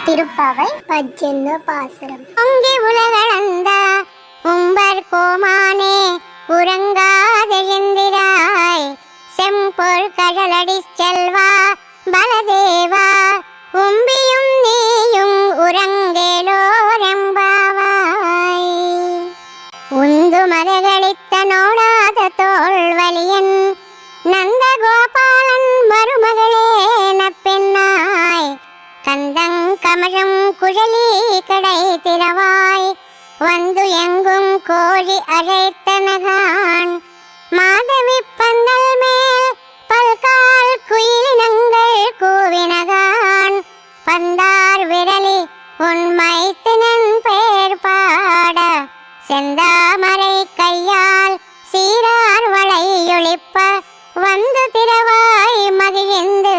திருப்பாவை பஜ்ஜென்னு பாசுரம். பொங்கி உலகளந்த உம்பர் கோமானே உறங்காதெழுந்திராய் செம்பொர் கழலடி செல்வா பலதேவா உம்பியும் நீயும் உறங்கேலோரெம்பாவாய். உந்து மதகளித்த நோடாத தோல்வலியன் நந்தகோபாலன் மருமகளே நப்பெண்ணாய் கந்தங் கமழும் குழலி கடை திறவாய் வந்து எங்கும் கோழி அழைத்தனகான் மாதவி பந்தல் மேல் பல்கால் குயிலினங்கள் கூவினகான் பந்தார் விரலி உண்மைத்தினன் பெயர் பாட செந்தாமரை கையால் சீரார் வளையொழிப்ப வந்து திறவாய் மகிழ்ந்து